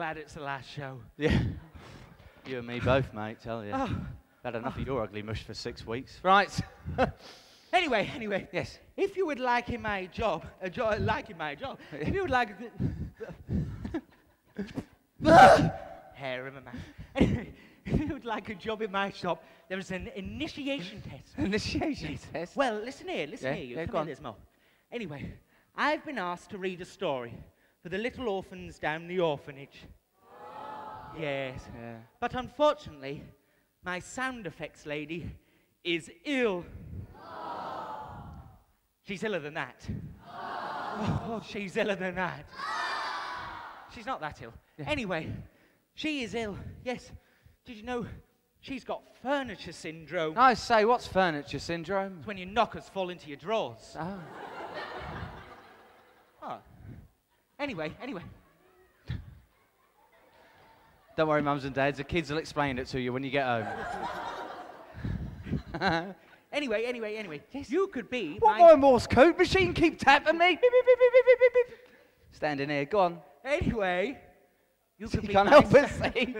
glad it's the last show. Yeah. You and me both, mate, tell you. Oh. Had enough of your ugly mush for 6 weeks. Right. Anyway. Yes. If you would like in my job, if you would like... Hair in my mouth. Anyway, if you would like a job in my shop, there is an initiation test. Initiation test? Well, listen here, you come go here, on. there's more. Anyway, I've been asked to read a story for the little orphans down the orphanage. Oh. Yes. Yeah. But unfortunately, my sound effects lady is ill. Oh. She's iller than that. Oh, she's iller than that. She's not that ill. Yeah. Anyway, she is ill. Yes. Did you know she's got furniture syndrome? I say, what's furniture syndrome? It's when your knockers fall into your drawers. Oh. Oh. Anyway. Don't worry, mums and dads. The kids will explain it to you when you get home. Anyway. Yes. You could be What, my Morse code machine keep tapping me? Beep, beep, beep, beep, beep, beep, beep. Standing here, go on. Anyway, you could be can't help it, see?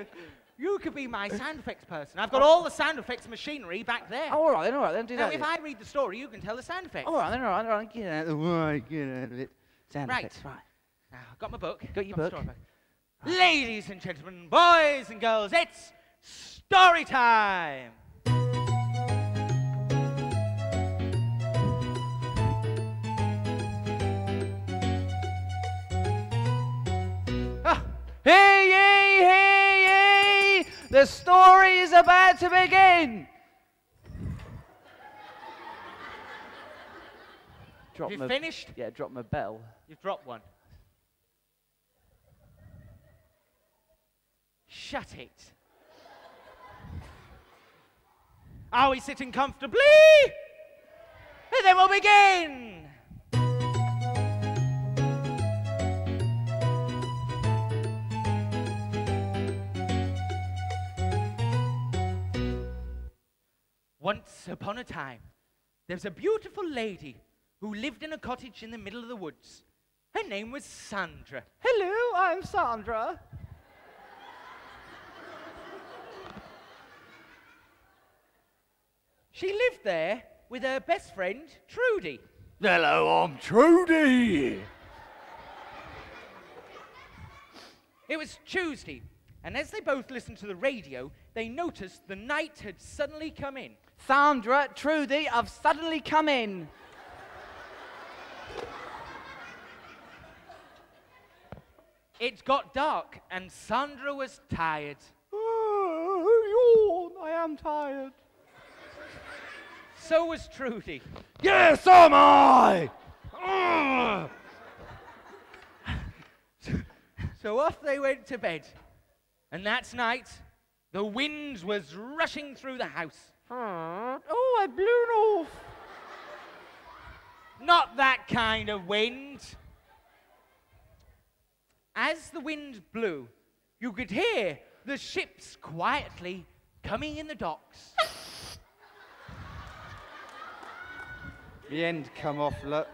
You could be my sound effects person. I've got all the sound effects machinery back there. Oh, all right, then, do now, that. if I read the story, you can tell the sound effects. All right, get out of the way, get out of it. Sound effects, right. Now, I've got my book. Got your book. Right. Ladies and gentlemen, boys and girls, it's story time. Hear ye! The story is about to begin! Have you finished? Yeah, drop my bell. You've dropped one. Shut it. Are we sitting comfortably? And then we'll begin! Once upon a time, there was a beautiful lady who lived in a cottage in the middle of the woods. Her name was Sandra. Hello, I'm Sandra. She lived there with her best friend, Trudy. Hello, I'm Trudy. It was Tuesday, and as they both listened to the radio, they noticed the night had suddenly come in. Sandra, Trudy, I've suddenly come in. It got dark, and Sandra was tired. Oh, yawn, I am tired. So was Trudy. Yes, am I! So off they went to bed. And that night, the wind was rushing through the house. Oh, I blew off. Not that kind of wind. As the wind blew, you could hear the ships quietly coming in the docks. The end come off, look.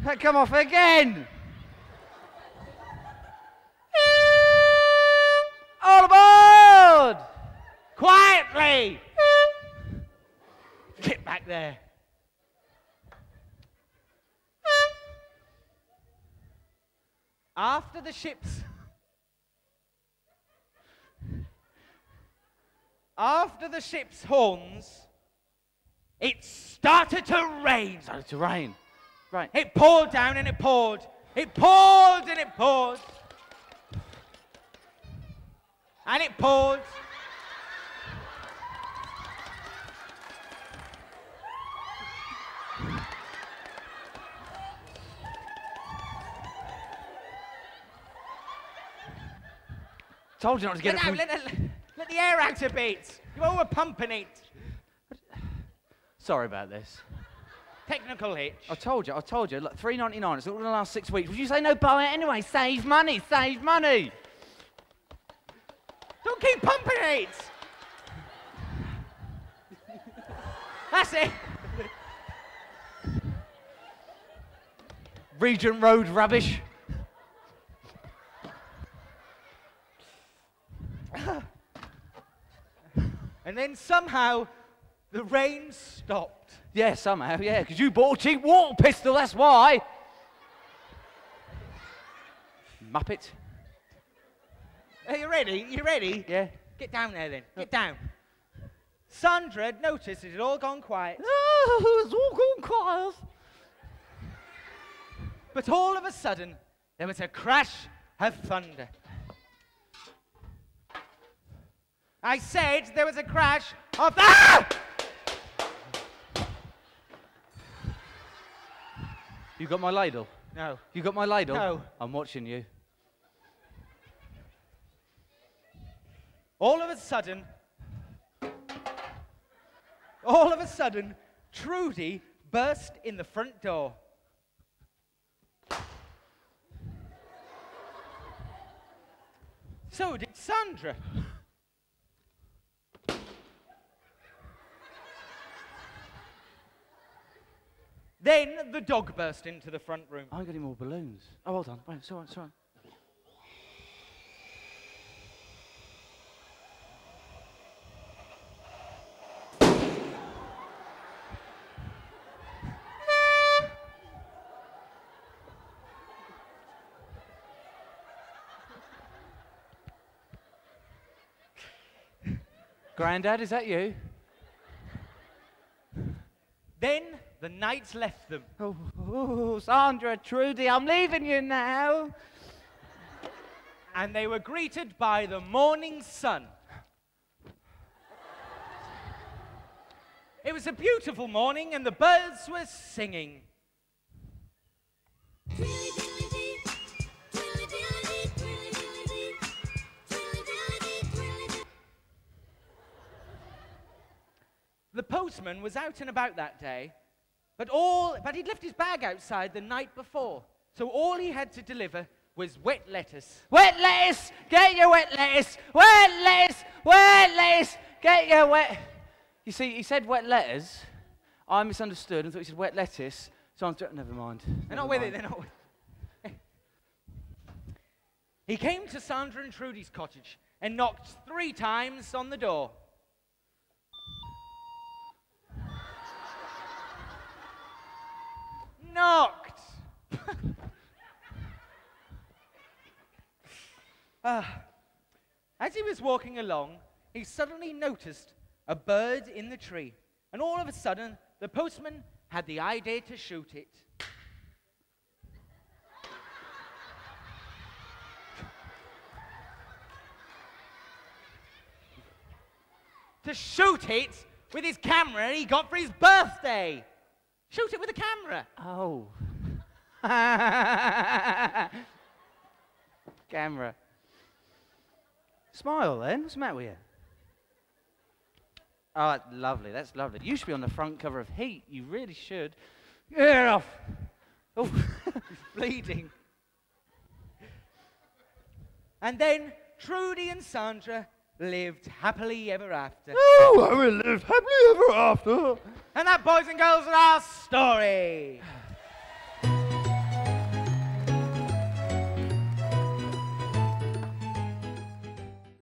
That come off again! All aboard! Quietly! Get back there. After the ship's horns, it started to rain. Right. It poured down and it poured. It poured and it poured. And it poured. Told you not to get it. Let the air out a bit. You're over pumping it. Sorry about this. Technical hitch. I told you. Look, $3.99. It's all in the last 6 weeks. Would you say no, buy it anyway? Save money. Don't keep pumping it. That's it. Regent Road rubbish. And then somehow the rain stopped. Yeah, somehow, yeah, because you bought a cheap water pistol, that's why. Muppet. Are you ready? You ready? Yeah. Get down there then. Get down. Sandra had noticed it had all gone quiet. Oh, it's all gone quiet. But all of a sudden, there was a crash of thunder. I said there was a crash of... Ah! You got my ladle? No. You got my ladle? No. I'm watching you. All of a sudden, Trudy burst in the front door. So did Sandra. Then the dog burst into the front room. I got any more balloons. Oh, hold on. Wait, it's all right, it's all right. Grandad, is that you? Then the knights left them. Oh, Sandra, Trudy, I'm leaving you now. And they were greeted by the morning sun. It was a beautiful morning and the birds were singing. The postman was out and about that day, but he'd left his bag outside the night before. So all he had to deliver was wet lettuce. Wet lettuce! Get your wet lettuce! Wet lettuce! Wet lettuce! Get your wet... You see, he said wet lettuce. I misunderstood and thought he said wet lettuce. So I'm... Never mind. They're not with it, they're not with it. He came to Sandra and Trudy's cottage and knocked 3 times on the door. Knocked. As he was walking along, he suddenly noticed a bird in the tree. And all of a sudden, the postman had the idea to shoot it. To shoot it with his camera he got for his birthday. Shoot it with a camera. Oh. Camera. Smile then. What's the matter with you? Oh, that's lovely. That's lovely. You should be on the front cover of Heat. You really should. Get off. Oh, he's bleeding. And then Trudy and Sandra lived happily ever after. Oh, I will live happily ever after. And that, boys and girls, is our story.